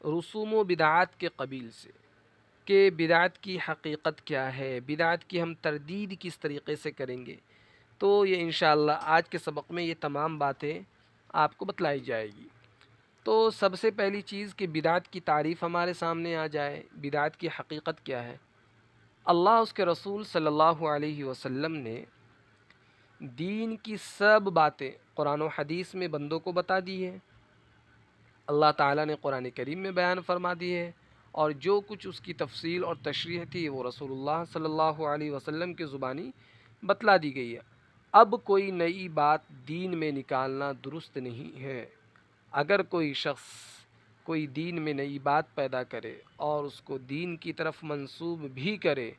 رسوم و بدعات کے قبیل سے کہ بدعت کی حقیقت کیا ہے، بدعت کی ہم تردید کس طریقے سے کریں گے، تو یہ انشاءاللہ آج کے سبق میں یہ تمام باتیں آپ کو بتلائی جائے گی۔ تو سب سے پہلی چیز کہ بدعت کی تعریف ہمارے سامنے آ جائے، بدعت کی حقیقت کیا ہے۔ اللہ اس کے رسول صلی اللہ علیہ وسلم نے دین کی سب باتیں قرآن و حدیث میں بندوں کو بتا دی ہے، اللہ تعالیٰ نے قرآن کریم میں بیان فرما دی ہے، اور جو کچھ اس کی تفصیل اور تشریح تھی وہ رسول اللہ صلی اللہ علیہ وسلم کی زبانی بتلا دی گئی ہے۔ اب کوئی نئی بات دین میں نکالنا درست نہیں ہے۔ اگر کوئی شخص کوئی دین میں نئی بات پیدا کرے اور اس کو دین کی طرف منسوب بھی کرے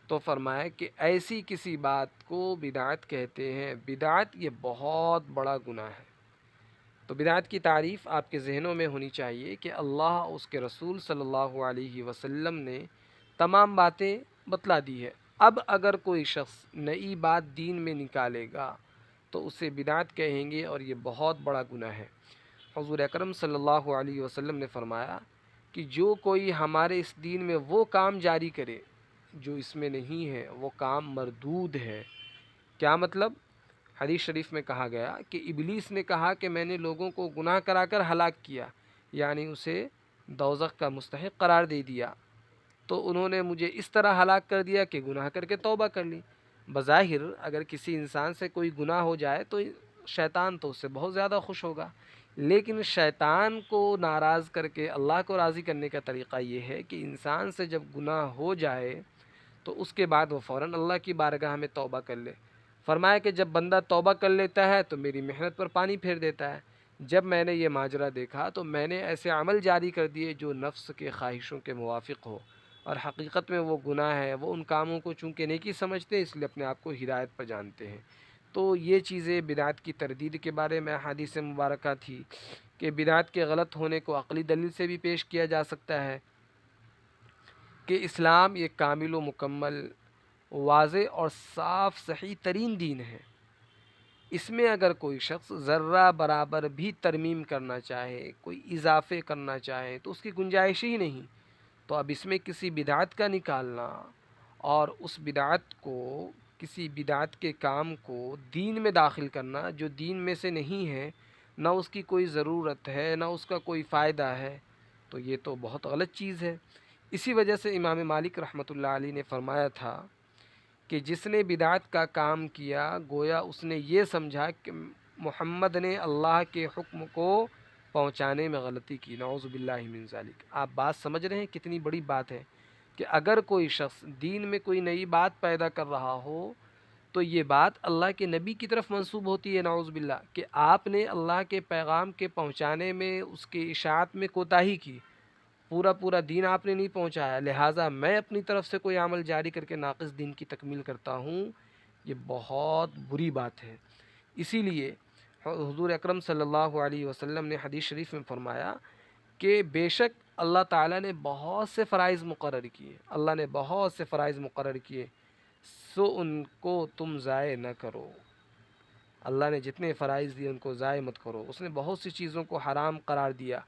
تو فرمایا کہ ایسی کسی بات کو بدعت کہتے ہیں۔ بدعت یہ بہت بڑا گناہ ہے۔ تو بدعت کی تعریف آپ کے ذہنوں میں ہونی چاہیے کہ اللہ اس کے رسول صلی اللہ علیہ وسلم نے تمام باتیں بتلا دی ہے۔ اب اگر کوئی شخص نئی بات دین میں نکالے گا تو اسے بدعت کہیں گے، اور یہ بہت بڑا گناہ ہے۔ حضور اکرم صلی اللہ علیہ وسلم نے فرمایا کہ جو کوئی ہمارے اس دین میں وہ کام جاری کرے جو اس میں نہیں ہے وہ کام مردود ہے۔ کیا مطلب؟ حدیث شریف میں کہا گیا کہ ابلیس نے کہا کہ میں نے لوگوں کو گناہ کرا کر ہلاک کیا، یعنی اسے دوزخ کا مستحق قرار دے دیا، تو انہوں نے مجھے اس طرح ہلاک کر دیا کہ گناہ کر کے توبہ کر لی۔ بظاہر اگر کسی انسان سے کوئی گناہ ہو جائے تو شیطان تو اس سے بہت زیادہ خوش ہوگا، لیکن شیطان کو ناراض کر کے اللہ کو راضی کرنے کا طریقہ یہ ہے کہ انسان سے جب گناہ ہو جائے تو اس کے بعد وہ فوراً اللہ کی بارگاہ میں توبہ کر لے۔ فرمایا کہ جب بندہ توبہ کر لیتا ہے تو میری محنت پر پانی پھیر دیتا ہے۔ جب میں نے یہ ماجرا دیکھا تو میں نے ایسے عمل جاری کر دیے جو نفس کے خواہشوں کے موافق ہو، اور حقیقت میں وہ گناہ ہے۔ وہ ان کاموں کو چونکہ نیکی سمجھتے ہیں اس لیے اپنے آپ کو ہدایت پر جانتے ہیں۔ تو یہ چیزیں بدعت کی تردید کے بارے میں احادیث مبارکہ تھی کہ بدعت کے غلط ہونے کو عقلی دلیل سے بھی پیش کیا جا سکتا ہے کہ اسلام ایک کامل و مکمل، واضح اور صاف صحیح ترین دین ہے۔ اس میں اگر کوئی شخص ذرہ برابر بھی ترمیم کرنا چاہے، کوئی اضافے کرنا چاہے تو اس کی گنجائش ہی نہیں۔ تو اب اس میں کسی بدعت کا نکالنا اور اس بدعت کو، کسی بدعت کے کام کو دین میں داخل کرنا جو دین میں سے نہیں ہے، نہ اس کی کوئی ضرورت ہے نہ اس کا کوئی فائدہ ہے، تو یہ تو بہت غلط چیز ہے۔ اسی وجہ سے امام مالک رحمۃ اللہ علیہ نے فرمایا تھا کہ جس نے بدعت کا کام کیا گویا اس نے یہ سمجھا کہ محمد نے اللہ کے حکم کو پہنچانے میں غلطی کی، نعوذ باللہ من ذالک۔ آپ بات سمجھ رہے ہیں کتنی بڑی بات ہے کہ اگر کوئی شخص دین میں کوئی نئی بات پیدا کر رہا ہو تو یہ بات اللہ کے نبی کی طرف منسوب ہوتی ہے، نعوذ باللہ، کہ آپ نے اللہ کے پیغام کے پہنچانے میں، اس کے اشاعت میں کوتاہی کی، پورا دین آپ نے نہیں پہنچایا، لہٰذا میں اپنی طرف سے کوئی عمل جاری کر کے ناقص دین کی تکمیل کرتا ہوں، یہ بہت بری بات ہے۔ اسی لیے حضور اکرم صلی اللہ علیہ وسلم نے حدیث شریف میں فرمایا کہ بے شک اللہ تعالیٰ نے بہت سے فرائض مقرر کیے، اللہ نے بہت سے فرائض مقرر کیے، سو ان کو تم ضائع نہ کرو۔ اللہ نے جتنے فرائض دیے ان کو ضائع مت کرو۔ اس نے بہت سی چیزوں کو حرام قرار دیا،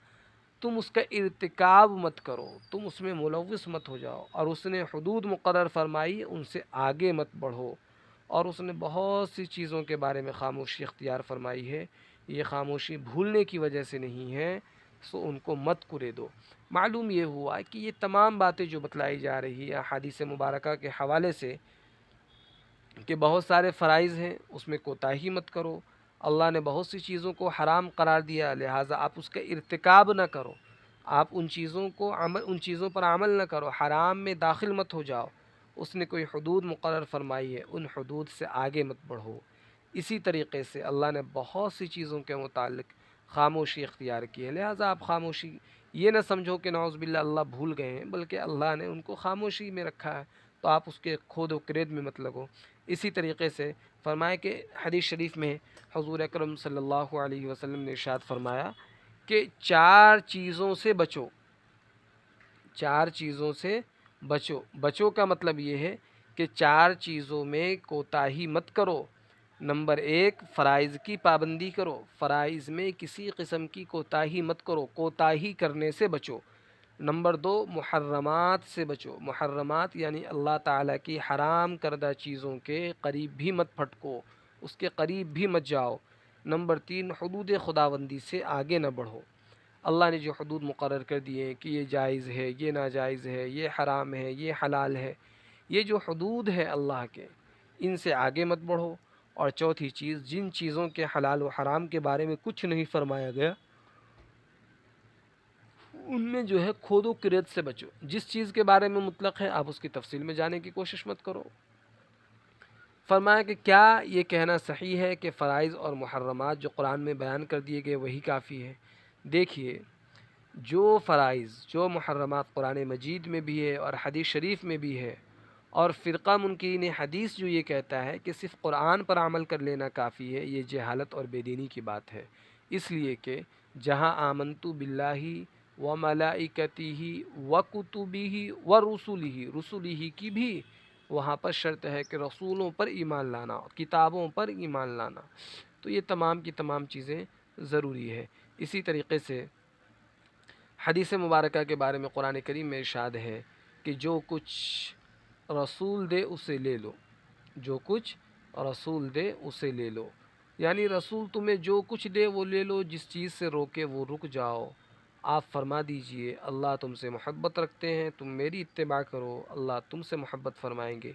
تم اس کا ارتکاب مت کرو، تم اس میں ملوث مت ہو جاؤ، اور اس نے حدود مقرر فرمائی ان سے آگے مت بڑھو، اور اس نے بہت سی چیزوں کے بارے میں خاموشی اختیار فرمائی ہے، یہ خاموشی بھولنے کی وجہ سے نہیں ہے، سو ان کو مت کرے دو۔ معلوم یہ ہوا کہ یہ تمام باتیں جو بتلائی جا رہی ہے احادیث مبارکہ کے حوالے سے کہ بہت سارے فرائض ہیں اس میں کوتاہی مت کرو، اللہ نے بہت سی چیزوں کو حرام قرار دیا لہٰذا آپ اس کا ارتکاب نہ کرو، آپ ان چیزوں پر عمل نہ کرو، حرام میں داخل مت ہو جاؤ، اس نے کوئی حدود مقرر فرمائی ہے ان حدود سے آگے مت بڑھو۔ اسی طریقے سے اللہ نے بہت سی چیزوں کے متعلق خاموشی اختیار کی ہے، لہٰذا آپ خاموشی یہ نہ سمجھو کہ نعوذ باللہ اللہ بھول گئے ہیں، بلکہ اللہ نے ان کو خاموشی میں رکھا ہے، تو آپ اس کے کھود و کرید میں مت لگو۔ اسی طریقے سے فرمایا کہ حدیث شریف میں حضور اکرم صلی اللہ علیہ وسلم نے ارشاد فرمایا کہ چار چیزوں سے بچو، چار چیزوں سے بچو۔ بچو کا مطلب یہ ہے کہ چار چیزوں میں کوتاہی مت کرو، نمبر 1، فرائض کی پابندی کرو، فرائض میں کسی قسم کی کوتاہی مت کرو، کوتاہی کرنے سے بچو۔ نمبر 2، محرمات سے بچو، محرمات یعنی اللہ تعالیٰ کی حرام کردہ چیزوں کے قریب بھی مت پھٹکو، اس کے قریب بھی مت جاؤ۔ نمبر 3، حدود خداوندی سے آگے نہ بڑھو، اللہ نے جو حدود مقرر کر دیے ہیں کہ یہ جائز ہے، یہ ناجائز ہے، یہ حرام ہے، یہ حلال ہے، یہ جو حدود ہے اللہ کے، ان سے آگے مت بڑھو۔ اور چوتھی چیز، جن چیزوں کے حلال و حرام کے بارے میں کچھ نہیں فرمایا گیا ان میں جو ہے کھود و کرید سے بچو، جس چیز کے بارے میں مطلق ہے آپ اس کی تفصیل میں جانے کی کوشش مت کرو۔ فرمایا کہ کیا یہ کہنا صحیح ہے کہ فرائض اور محرمات جو قرآن میں بیان کر دیے گئے وہی کافی ہے؟ دیکھیے، جو فرائض، جو محرمات قرآن مجید میں بھی ہے اور حدیث شریف میں بھی ہے، اور فرقہ منکرین حدیث جو یہ کہتا ہے کہ صرف قرآن پر عمل کر لینا کافی ہے، یہ جہالت اور بے دینی کی بات ہے۔ اس لیے کہ جہاں آمنتو باللہ و ملائکتہ و کتبہ و رسولہ کی بھی وہاں پر شرط ہے کہ رسولوں پر ایمان لانا، کتابوں پر ایمان لانا، تو یہ تمام کی تمام چیزیں ضروری ہے۔ اسی طریقے سے حدیث مبارکہ کے بارے میں قرآن کریم میں ارشاد ہے کہ جو کچھ رسول دے اسے لے لو، جو کچھ رسول دے اسے لے لو، یعنی رسول تمہیں جو کچھ دے وہ لے لو، جس چیز سے روکے وہ رک جاؤ۔ آپ فرما دیجئے اللہ تم سے محبت رکھتے ہیں، تم میری اتباع کرو، اللہ تم سے محبت فرمائیں گے۔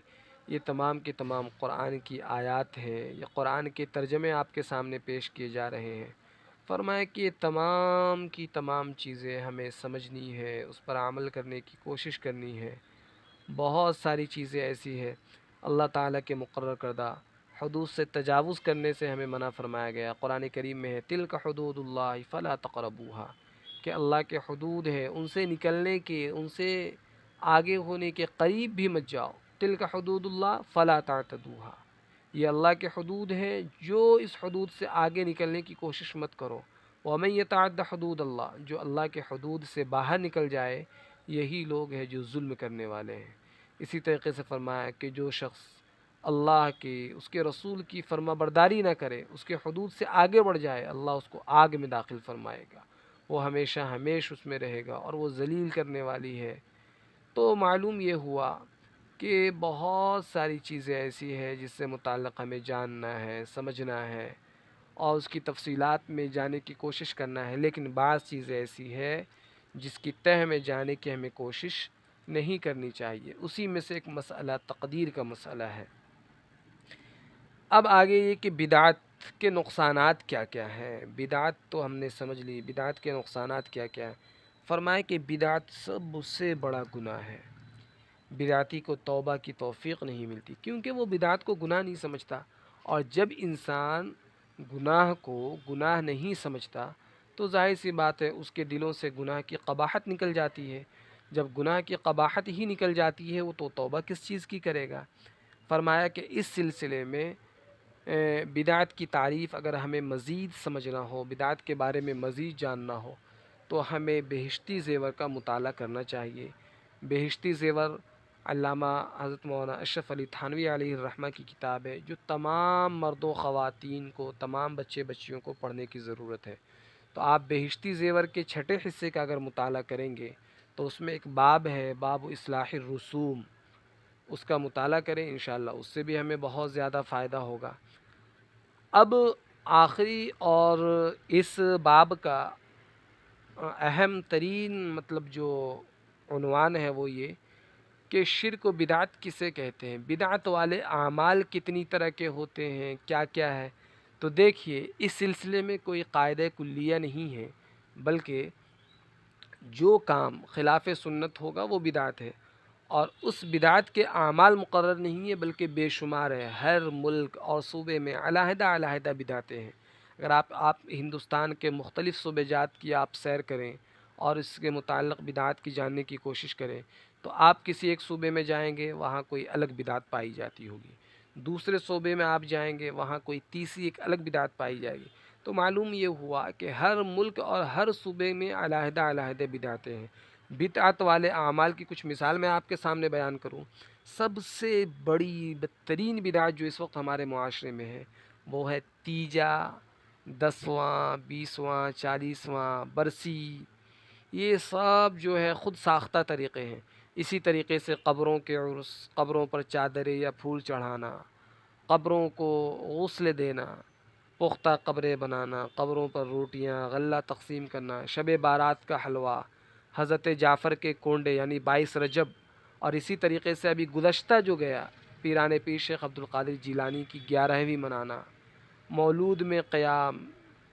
یہ تمام کے تمام قرآن کی آیات ہیں، یہ قرآن کے ترجمے آپ کے سامنے پیش کیے جا رہے ہیں۔ فرمایا کہ یہ تمام کی تمام چیزیں ہمیں سمجھنی ہے، اس پر عمل کرنے کی کوشش کرنی ہے۔ بہت ساری چیزیں ایسی ہیں اللہ تعالیٰ کے مقرر کردہ حدود سے تجاوز کرنے سے ہمیں منع فرمایا گیا۔ قرآن کریم میں ہے تلک حدود اللہ فلا تقربوها، کہ اللہ کے حدود ہے، ان سے نکلنے کے، ان سے آگے ہونے کے قریب بھی مت جاؤ۔ تلک حدود اللہ فلا تعتدوها، یہ اللہ کے حدود ہیں، جو اس حدود سے آگے نکلنے کی کوشش مت کرو۔ ومن یتعد حدود اللہ، جو اللہ کے حدود سے باہر نکل جائے یہی لوگ ہیں جو ظلم کرنے والے ہیں۔ اسی طریقے سے فرمایا کہ جو شخص اللہ کی، اس کے رسول کی فرما برداری نہ کرے، اس کے حدود سے آگے بڑھ جائے، اللہ اس کو آگ میں داخل فرمائے گا، وہ ہمیشہ ہمیش اس میں رہے گا اور وہ ذلیل کرنے والی ہے۔ تو معلوم یہ ہوا کہ بہت ساری چیزیں ایسی ہیں جس سے متعلق ہمیں جاننا ہے، سمجھنا ہے اور اس کی تفصیلات میں جانے کی کوشش کرنا ہے، لیکن بعض چیزیں ایسی ہے جس کی تہ میں جانے کی ہمیں کوشش نہیں کرنی چاہیے۔ اسی میں سے ایک مسئلہ تقدیر کا مسئلہ ہے۔ اب آگے یہ کہ بدعت کے نقصانات کیا کیا ہیں۔ بدعت تو ہم نے سمجھ لی، بدعت کے نقصانات کیا کیا ہیں۔ فرمائے کہ بدعت سب سے بڑا گناہ ہے، بدعتی کو توبہ کی توفیق نہیں ملتی، کیونکہ وہ بدعت کو گناہ نہیں سمجھتا، اور جب انسان گناہ کو گناہ نہیں سمجھتا تو ظاہر سی بات ہے اس کے دلوں سے گناہ کی قباحت نکل جاتی ہے۔ جب گناہ کی قباحت ہی نکل جاتی ہے وہ تو توبہ کس چیز کی کرے گا۔ فرمایا کہ اس سلسلے میں بدعت کی تعریف اگر ہمیں مزید سمجھنا ہو، بدعت کے بارے میں مزید جاننا ہو تو ہمیں بہشتی زیور کا مطالعہ کرنا چاہیے۔ بہشتی زیور علامہ حضرت مولانا اشرف علی تھانوی علیہ الرحمہ کی کتاب ہے، جو تمام مرد و خواتین کو، تمام بچے بچیوں کو پڑھنے کی ضرورت ہے۔ تو آپ بہشتی زیور کے چھٹے حصے کا اگر مطالعہ کریں گے تو اس میں ایک باب ہے، باب اصلاح الرسوم، اس کا مطالعہ کریں، انشاءاللہ اس سے بھی ہمیں بہت زیادہ فائدہ ہوگا۔ اب آخری اور اس باب کا اہم ترین مطلب جو عنوان ہے وہ یہ کہ شرک و بدعت کسے کہتے ہیں، بدعت والے اعمال کتنی طرح کے ہوتے ہیں، کیا کیا ہے۔ تو دیکھیے اس سلسلے میں کوئی قاعدہ کلیہ نہیں ہے، بلکہ جو کام خلاف سنت ہوگا وہ بدعت ہے، اور اس بدعت کے اعمال مقرر نہیں ہے بلکہ بے شمار ہے۔ ہر ملک اور صوبے میں علیحدہ علیحدہ بدعتیں ہیں۔ اگر آپ ہندوستان کے مختلف صوبے جات کی آپ سیر کریں اور اس کے متعلق بدعت کی جاننے کی کوشش کریں تو آپ کسی ایک صوبے میں جائیں گے وہاں کوئی الگ بدعت پائی جاتی ہوگی، دوسرے صوبے میں آپ جائیں گے وہاں کوئی تیسری ایک الگ بدعت پائی جائے گی۔ تو معلوم یہ ہوا کہ ہر ملک اور ہر صوبے میں علیحدہ علیحدہ بدعتیں ہیں۔ بدعت والے اعمال کی کچھ مثال میں آپ کے سامنے بیان کروں۔ سب سے بڑی بدترین بدعت جو اس وقت ہمارے معاشرے میں ہے وہ ہے تیجا، 10واں، 20واں، 40واں، برسی، یہ سب جو ہے خود ساختہ طریقے ہیں۔ اسی طریقے سے قبروں کے عرس، قبروں پر چادریں یا پھول چڑھانا، قبروں کو غسل دینا، پختہ قبریں بنانا، قبروں پر روٹیاں غلہ تقسیم کرنا، شب بارات کا حلوہ، حضرت جعفر کے کونڈے یعنی 22 رجب، اور اسی طریقے سے ابھی گزشتہ جو گیا پیران پیر شیخ عبد القادر جیلانی کی 11ویں منانا، مولود میں قیام،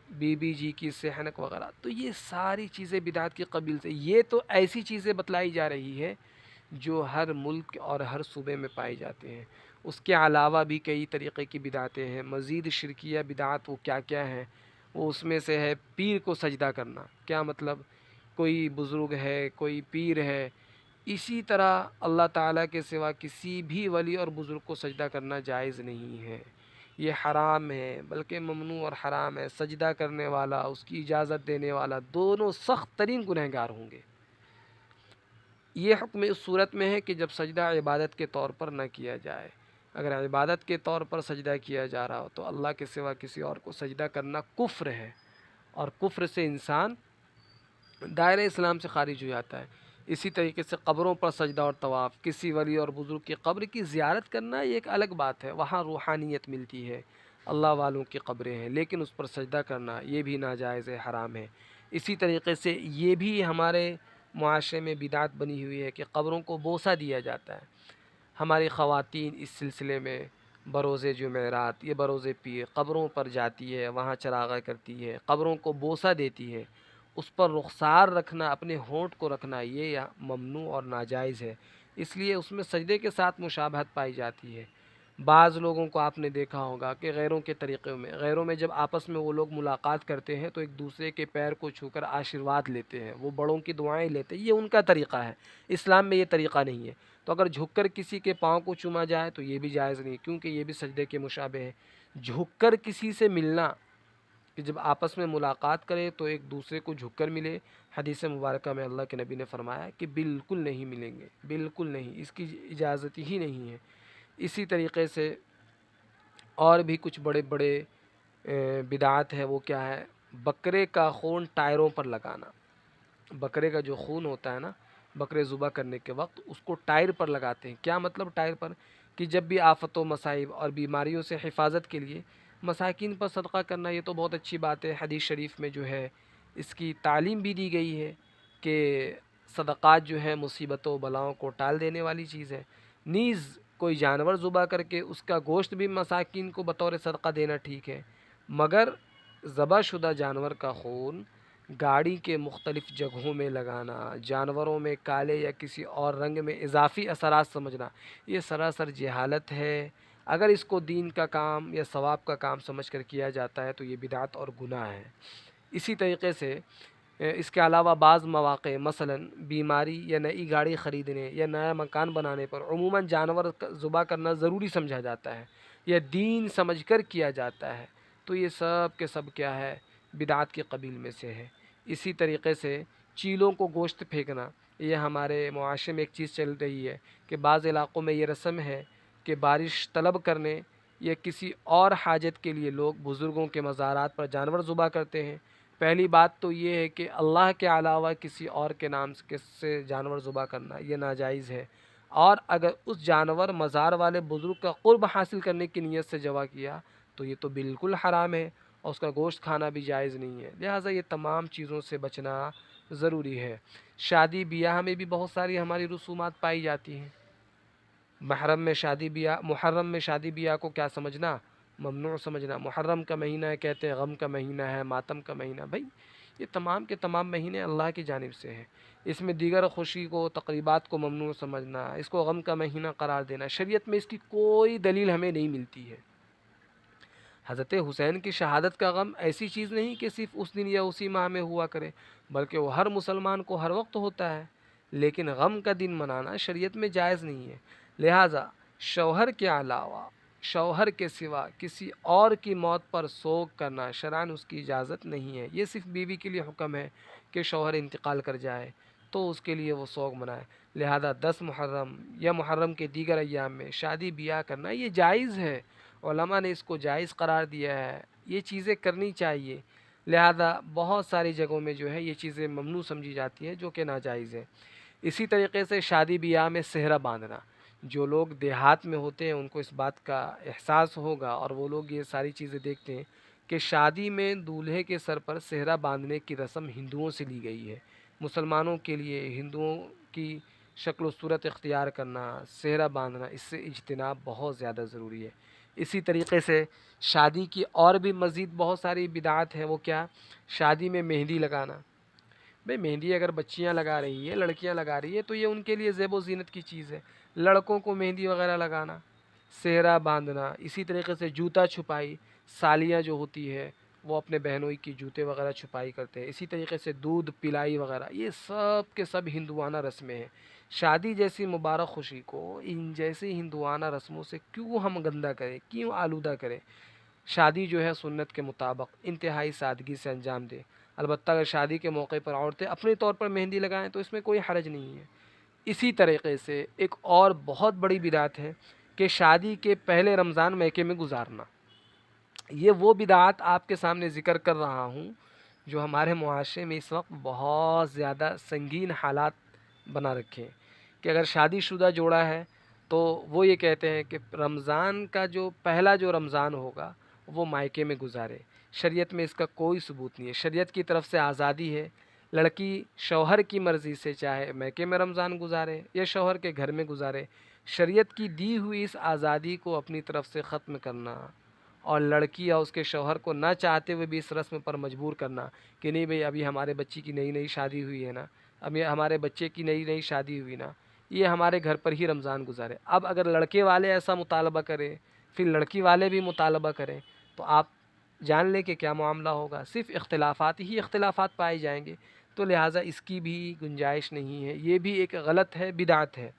بی بی جی کی صحنک وغیرہ، تو یہ ساری چیزیں بدعت کی قبیل سے۔ یہ تو ایسی چیزیں بتلائی جا رہی ہے جو ہر ملک اور ہر صوبے میں پائے جاتے ہیں۔ اس کے علاوہ بھی کئی طریقے کی بدعتیں ہیں، مزید شرکیہ بدعت وہ کیا کیا ہیں، وہ اس میں سے ہے پیر کو سجدہ کرنا۔ کیا مطلب؟ کوئی بزرگ ہے، کوئی پیر ہے، اسی طرح اللہ تعالیٰ کے سوا کسی بھی ولی اور بزرگ کو سجدہ کرنا جائز نہیں ہے، یہ حرام ہے، بلکہ ممنوع اور حرام ہے۔ سجدہ کرنے والا، اس کی اجازت دینے والا، دونوں سخت ترین گنہگار ہوں گے۔ یہ حکم اس صورت میں ہے کہ جب سجدہ عبادت کے طور پر نہ کیا جائے۔ اگر عبادت کے طور پر سجدہ کیا جا رہا ہو تو اللہ کے سوا کسی اور کو سجدہ کرنا کفر ہے، اور کفر سے انسان دائرہ اسلام سے خارج ہو جاتا ہے۔ اسی طریقے سے قبروں پر سجدہ اور طواف، کسی ولی اور بزرگ کی قبر کی زیارت کرنا یہ ایک الگ بات ہے، وہاں روحانیت ملتی ہے، اللہ والوں کی قبریں ہیں، لیکن اس پر سجدہ کرنا یہ بھی ناجائز ہے، حرام ہے۔ اسی طریقے سے یہ بھی ہمارے معاشرے میں بدعت بنی ہوئی ہے کہ قبروں کو بوسہ دیا جاتا ہے۔ ہماری خواتین اس سلسلے میں بروز جمعرات، یہ بروز پیر قبروں پر جاتی ہے، وہاں چراغاں کرتی ہے، قبروں کو بوسہ دیتی ہے، اس پر رخسار رکھنا، اپنے ہونٹ کو رکھنا، یہ ممنوع اور ناجائز ہے، اس لیے اس میں سجدے کے ساتھ مشابہت پائی جاتی ہے۔ بعض لوگوں کو آپ نے دیکھا ہوگا کہ غیروں میں جب آپس میں وہ لوگ ملاقات کرتے ہیں تو ایک دوسرے کے پیر کو چھو کر آشیرواد لیتے ہیں، وہ بڑوں کی دعائیں لیتے ہیں، یہ ان کا طریقہ ہے، اسلام میں یہ طریقہ نہیں ہے۔ تو اگر جھک کر کسی کے پاؤں کو چوما جائے تو یہ بھی جائز نہیں، کیونکہ یہ بھی سجدے کے مشابہ ہے۔ جھک کر کسی سے ملنا، کہ جب آپس میں ملاقات کرے تو ایک دوسرے کو جھک کر ملے، حدیث مبارکہ میں اللہ کے نبی نے فرمایا کہ بالکل نہیں ملیں گے، بالکل نہیں، اس کی اجازت ہی نہیں ہے۔ اسی طریقے سے اور بھی کچھ بڑے بڑے بدعات ہے، وہ کیا ہے؟ بکرے کا خون ٹائروں پر لگانا۔ بکرے کا جو خون ہوتا ہے نا، بکرے ذبح کرنے کے وقت اس کو ٹائر پر لگاتے ہیں۔ کیا مطلب ٹائر پر؟ کہ جب بھی آفت و مصائب اور بیماریوں سے حفاظت کے لیے مساکین پر صدقہ کرنا، یہ تو بہت اچھی بات ہے۔ حدیث شریف میں جو ہے اس کی تعلیم بھی دی گئی ہے کہ صدقات جو ہے مصیبتوں و بلاؤں کو ٹال دینے والی چیز ہے۔ نیز کوئی جانور ذبح کر کے اس کا گوشت بھی مساکین کو بطور صدقہ دینا ٹھیک ہے، مگر ذبح شدہ جانور کا خون گاڑی کے مختلف جگہوں میں لگانا، جانوروں میں کالے یا کسی اور رنگ میں اضافی اثرات سمجھنا، یہ سراسر جہالت ہے۔ اگر اس کو دین کا کام یا ثواب کا کام سمجھ کر کیا جاتا ہے تو یہ بدعت اور گناہ ہے۔ اسی طریقے سے اس کے علاوہ بعض مواقع مثلا بیماری یا نئی گاڑی خریدنے یا نیا مکان بنانے پر عموماً جانور ذبح کرنا ضروری سمجھا جاتا ہے یا دین سمجھ کر کیا جاتا ہے، تو یہ سب کے سب کیا ہے؟ بدعت کے قبیل میں سے ہے۔ اسی طریقے سے چیلوں کو گوشت پھینکنا، یہ ہمارے معاشرے میں ایک چیز چل رہی ہے کہ بعض علاقوں میں یہ رسم ہے کہ بارش طلب کرنے یا کسی اور حاجت کے لیے لوگ بزرگوں کے مزارات پر جانور ذبح کرتے ہیں۔ پہلی بات تو یہ ہے کہ اللہ کے علاوہ کسی اور کے نام سے جانور ذبح کرنا یہ ناجائز ہے، اور اگر اس جانور مزار والے بزرگ کا قرب حاصل کرنے کی نیت سے ذبح کیا تو یہ تو بالکل حرام ہے، اور اس کا گوشت کھانا بھی جائز نہیں ہے۔ لہٰذا یہ تمام چیزوں سے بچنا ضروری ہے۔ شادی بیاہ میں بھی بہت ساری ہماری رسومات پائی جاتی ہیں۔ محرم میں شادی بیاہ کو کیا سمجھنا؟ ممنوع سمجھنا۔ محرم کا مہینہ ہے، کہتے ہیں غم کا مہینہ ہے، ماتم کا مہینہ، بھائی یہ تمام کے تمام مہینے اللہ کی جانب سے ہیں۔ اس میں دیگر خوشی کو، تقریبات کو ممنوع سمجھنا، اس کو غم کا مہینہ قرار دینا، شریعت میں اس کی کوئی دلیل ہمیں نہیں ملتی ہے۔ حضرت حسین کی شہادت کا غم ایسی چیز نہیں کہ صرف اس دن یا اسی ماہ میں ہوا کرے، بلکہ وہ ہر مسلمان کو ہر وقت ہوتا ہے، لیکن غم کا دن منانا شریعت میں جائز نہیں ہے۔ لہٰذا شوہر کے علاوہ، شوہر کے سوا کسی اور کی موت پر سوگ کرنا شرعاً اس کی اجازت نہیں ہے۔ یہ صرف بیوی کے لیے حکم ہے کہ شوہر انتقال کر جائے تو اس کے لیے وہ سوگ منائے۔ لہذا 10 محرم یا محرم کے دیگر ایام میں شادی بیاہ کرنا یہ جائز ہے، علماء نے اس کو جائز قرار دیا ہے، یہ چیزیں کرنی چاہیے۔ لہذا بہت ساری جگہوں میں جو ہے یہ چیزیں ممنوع سمجھی جاتی ہیں جو کہ ناجائز ہے۔ اسی طریقے سے شادی بیاہ میں صحرا باندھنا، جو لوگ دیہات میں ہوتے ہیں ان کو اس بات کا احساس ہوگا، اور وہ لوگ یہ ساری چیزیں دیکھتے ہیں کہ شادی میں دولہے کے سر پر صحرا باندھنے کی رسم ہندوؤں سے لی گئی ہے۔ مسلمانوں کے لیے ہندوؤں کی شکل و صورت اختیار کرنا، صحرا باندھنا، اس سے اجتناب بہت زیادہ ضروری ہے۔ اسی طریقے سے شادی کی اور بھی مزید بہت ساری بدعات ہیں، وہ کیا؟ شادی میں مہندی لگانا۔ بھئی مہندی اگر بچیاں لگا رہی ہے، لڑکیاں لگا رہی ہے، تو یہ ان کے لیے زیب و زینت کی چیز ہے۔ لڑکوں کو مہندی وغیرہ لگانا، صحرا باندھنا، اسی طریقے سے جوتا چھپائی، سالیاں جو ہوتی ہے وہ اپنے بہنوئی کی جوتے وغیرہ چھپائی کرتے ہیں۔ اسی طریقے سے دودھ پلائی وغیرہ، یہ سب کے سب ہندوانہ رسمیں ہیں۔ شادی جیسی مبارک خوشی کو ان جیسی ہندوانہ رسموں سے کیوں ہم گندہ کریں، کیوں آلودہ کریں؟ شادی جو ہے سنت کے مطابق انتہائی سادگی سے انجام دے۔ البتہ اگر شادی کے موقع پر عورتیں اپنے طور پر مہندی لگائیں تو اس میں کوئی حرج نہیں ہے۔ اسی طریقے سے ایک اور بہت بڑی بدعت ہے کہ شادی کے پہلے رمضان میکے میں گزارنا۔ یہ وہ بدعات آپ کے سامنے ذکر کر رہا ہوں جو ہمارے معاشرے میں اس وقت بہت زیادہ سنگین حالات بنا رکھے ہیں، کہ اگر شادی شدہ جوڑا ہے تو وہ یہ کہتے ہیں کہ رمضان کا جو پہلا جو رمضان ہوگا وہ مائکے میں گزارے۔ شریعت میں اس کا کوئی ثبوت نہیں ہے۔ شریعت کی طرف سے آزادی ہے، لڑکی شوہر کی مرضی سے چاہے میکے میں رمضان گزارے یا شوہر کے گھر میں گزارے۔ شریعت کی دی ہوئی اس آزادی کو اپنی طرف سے ختم کرنا اور لڑکی یا اس کے شوہر کو نہ چاہتے ہوئے بھی اس رسم پر مجبور کرنا کہ نہیں بھئی ابھی ہمارے بچی کی نئی نئی شادی ہوئی ہے نا، ابھی ہمارے بچے کی نئی نئی شادی ہوئی نا، یہ ہمارے گھر پر ہی رمضان گزارے۔ اب اگر لڑکے والے ایسا مطالبہ کریں، پھر لڑکی والے بھی مطالبہ کریں، تو آپ جان لیں کہ کیا معاملہ ہوگا۔ صرف اختلافات ہی اختلافات پائے جائیں گے، تو لہٰذا اس کی بھی گنجائش نہیں ہے۔ یہ بھی ایک غلط ہے، بدعت ہے۔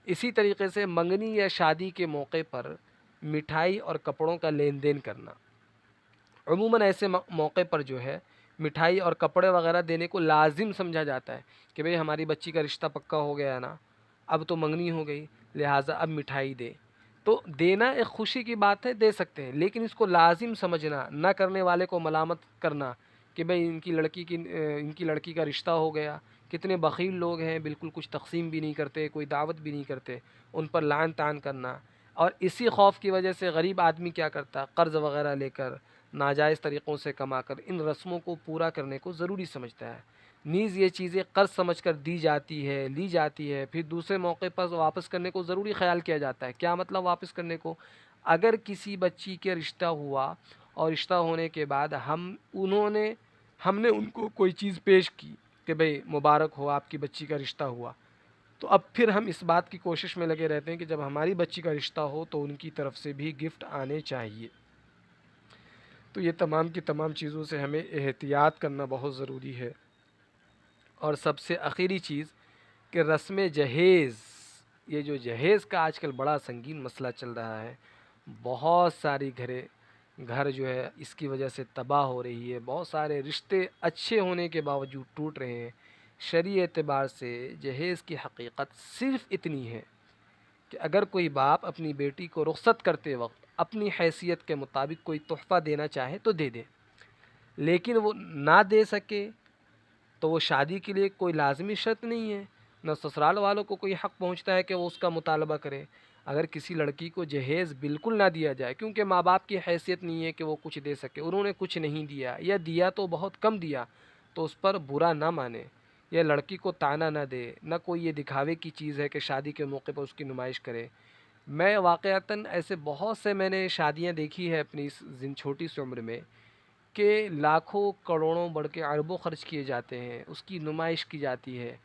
اسی طریقے سے منگنی یا شادی کے موقع پر مٹھائی اور کپڑوں کا لین دین کرنا۔ عموماً ایسے موقع پر جو ہے مٹھائی اور کپڑے وغیرہ دینے کو لازم سمجھا جاتا ہے کہ بھئی ہماری بچی کا رشتہ پکا ہو گیا ہے نا، اب تو منگنی ہو گئی، لہٰذا اب مٹھائی دے۔ تو دینا ایک خوشی کی بات ہے، دے سکتے ہیں، لیکن اس کو لازم سمجھنا، نہ کرنے والے کو ملامت کرنا کہ بھئی ان کی لڑکی کا رشتہ ہو گیا۔ کتنے بخیل لوگ ہیں، بالکل کچھ تقسیم بھی نہیں کرتے، کوئی دعوت بھی نہیں کرتے، ان پر لعن طعن کرنا۔ اور اسی خوف کی وجہ سے غریب آدمی کیا کرتا ہے؟ قرض وغیرہ لے کر، ناجائز طریقوں سے کما کر ان رسموں کو پورا کرنے کو ضروری سمجھتا ہے۔ نیز یہ چیزیں قرض سمجھ کر دی جاتی ہے، لی جاتی ہے، پھر دوسرے موقع پر واپس کرنے کو ضروری خیال کیا جاتا ہے۔ کیا مطلب واپس کرنے کو؟ اگر کسی بچی کے رشتہ ہوا اور رشتہ ہونے کے بعد ہم نے ان کو کوئی چیز پیش کی کہ بھئی مبارک ہو آپ کی بچی کا رشتہ ہوا، تو اب پھر ہم اس بات کی کوشش میں لگے رہتے ہیں کہ جب ہماری بچی کا رشتہ ہو تو ان کی طرف سے بھی گفٹ آنے چاہیے۔ تو یہ تمام کی تمام چیزوں سے ہمیں احتیاط کرنا بہت ضروری ہے۔ اور سب سے آخری چیز کہ رسم جہیز، یہ جو جہیز کا آج کل بڑا سنگین مسئلہ چل رہا ہے، بہت ساری گھر جو ہے اس کی وجہ سے تباہ ہو رہی ہے، بہت سارے رشتے اچھے ہونے کے باوجود ٹوٹ رہے ہیں۔ شرعی اعتبار سے جہیز کی حقیقت صرف اتنی ہے کہ اگر کوئی باپ اپنی بیٹی کو رخصت کرتے وقت اپنی حیثیت کے مطابق کوئی تحفہ دینا چاہے تو دے دے، لیکن وہ نہ دے سکے تو وہ شادی کے لیے کوئی لازمی شرط نہیں ہے، نہ سسرال والوں کو کوئی حق پہنچتا ہے کہ وہ اس کا مطالبہ کرے۔ اگر کسی لڑکی کو جہیز بالکل نہ دیا جائے کیونکہ ماں باپ کی حیثیت نہیں ہے کہ وہ کچھ دے سکے، انہوں نے کچھ نہیں دیا یا دیا تو بہت کم دیا، تو اس پر برا نہ مانے یا لڑکی کو طعنہ نہ دے، نہ کوئی یہ دکھاوے کی چیز ہے کہ شادی کے موقع پر اس کی نمائش کرے۔ میں واقعتاً ایسے بہت سے میں نے شادیاں دیکھی ہے اپنی اس چھوٹی سی عمر میں کہ لاکھوں کروڑوں بڑھ کے اربوں خرچ کیے جاتے ہیں، اس کی نمائش کی جاتی ہے۔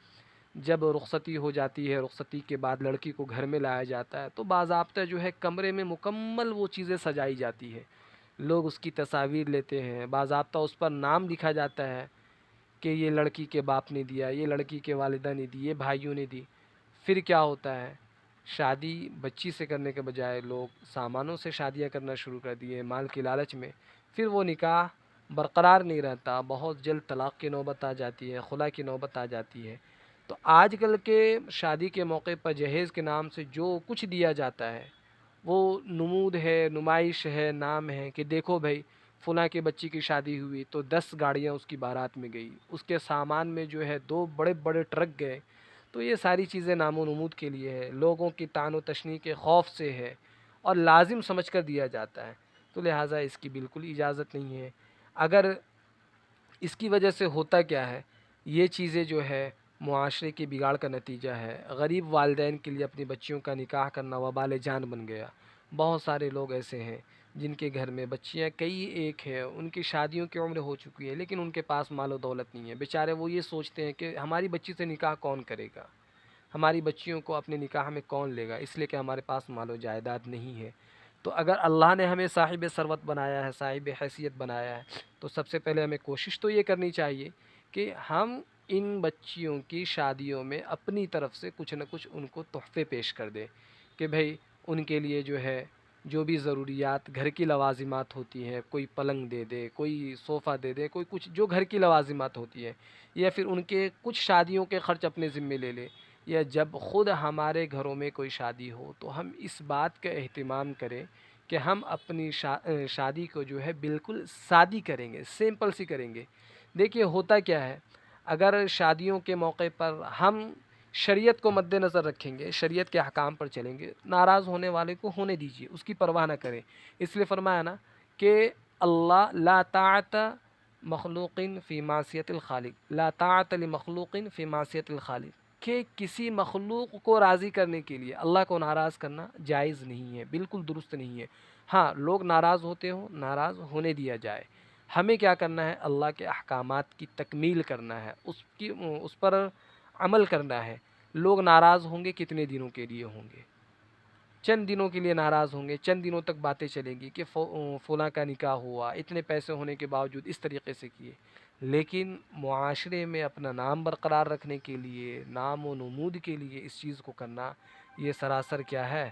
جب رخصتی ہو جاتی ہے، رخصتی کے بعد لڑکی کو گھر میں لایا جاتا ہے تو باضابطہ جو ہے کمرے میں مکمل وہ چیزیں سجائی جاتی ہے، لوگ اس کی تصاویر لیتے ہیں، باضابطہ اس پر نام لکھا جاتا ہے کہ یہ لڑکی کے باپ نے دیا، یہ لڑکی کے والدہ نے دی، یہ بھائیوں نے دی۔ پھر کیا ہوتا ہے؟ شادی بچی سے کرنے کے بجائے لوگ سامانوں سے شادیاں کرنا شروع کر دیے مال کی لالچ میں، پھر وہ نکاح برقرار نہیں رہتا، بہت جلد طلاق کی نوبت آ جاتی ہے، خلا کی نوبت آ جاتی ہے۔ تو آج کل کے شادی کے موقع پر جہیز کے نام سے جو کچھ دیا جاتا ہے وہ نمود ہے، نمائش ہے، نام ہے کہ دیکھو بھائی فلاں کے بچی کی شادی ہوئی تو 10 گاڑیاں اس کی بارات میں گئی، اس کے سامان میں جو ہے 2 بڑے بڑے ٹرک گئے۔ تو یہ ساری چیزیں نام و نمود کے لیے ہے، لوگوں کی طعن و تشنیع کے خوف سے ہے، اور لازم سمجھ کر دیا جاتا ہے۔ تو لہٰذا اس کی بالکل اجازت نہیں ہے۔ اگر اس کی وجہ سے ہوتا کیا ہے، یہ چیزیں جو ہے معاشرے کے بگاڑ کا نتیجہ ہے۔ غریب والدین کے لیے اپنی بچیوں کا نکاح کرنا وبال جان بن گیا۔ بہت سارے لوگ ایسے ہیں جن کے گھر میں بچیاں کئی ایک ہیں، ان کی شادیوں کی عمر ہو چکی ہے لیکن ان کے پاس مال و دولت نہیں ہے، بیچارے وہ یہ سوچتے ہیں کہ ہماری بچی سے نکاح کون کرے گا، ہماری بچیوں کو اپنے نکاح میں کون لے گا، اس لیے کہ ہمارے پاس مال و جائیداد نہیں ہے۔ تو اگر اللہ نے ہمیں صاحب ثروت بنایا ہے، صاحب حیثیت بنایا ہے، تو سب سے پہلے ہمیں کوشش تو یہ کرنی چاہیے کہ ہم ان بچیوں کی شادیوں میں اپنی طرف سے کچھ نہ کچھ ان کو تحفے پیش کر دیں، کہ بھئی ان کے لیے جو ہے جو بھی ضروریات گھر کی لوازمات ہوتی ہیں، کوئی پلنگ دے دے، کوئی صوفہ دے دے، کوئی کچھ جو گھر کی لوازمات ہوتی ہے، یا پھر ان کے کچھ شادیوں کے خرچ اپنے ذمے لے لے، یا جب خود ہمارے گھروں میں کوئی شادی ہو تو ہم اس بات کا اہتمام کریں کہ ہم اپنی شادی کو جو ہے بالکل سادی کریں گے، سمپل سی کریں گے۔ دیکھیے ہوتا کیا ہے، اگر شادیوں کے موقع پر ہم شریعت کو مد نظر رکھیں گے، شریعت کے احکام پر چلیں گے، ناراض ہونے والے کو ہونے دیجیے، اس کی پرواہ نہ کریں۔ اس لیے فرمایا نا کہ اللہ لا طاعت مخلوق فی معصیت الخالق، لا طاعت لمخلوق فی معصیت الخالق، کہ کسی مخلوق کو راضی کرنے کے لیے اللہ کو ناراض کرنا جائز نہیں ہے، بالکل درست نہیں ہے۔ ہاں لوگ ناراض ہوتے ہوں، ناراض ہونے دیا جائے، ہمیں کیا کرنا ہے، اللہ کے احکامات کی تکمیل کرنا ہے، اس پر عمل کرنا ہے۔ لوگ ناراض ہوں گے کتنے دنوں کے لیے ہوں گے، چند دنوں کے لیے ناراض ہوں گے، چند دنوں تک باتیں چلیں گی کہ فلاں کا نکاح ہوا، اتنے پیسے ہونے کے باوجود اس طریقے سے کیے، لیکن معاشرے میں اپنا نام برقرار رکھنے کے لیے، نام و نمود کے لیے اس چیز کو کرنا، یہ سراسر کیا ہے،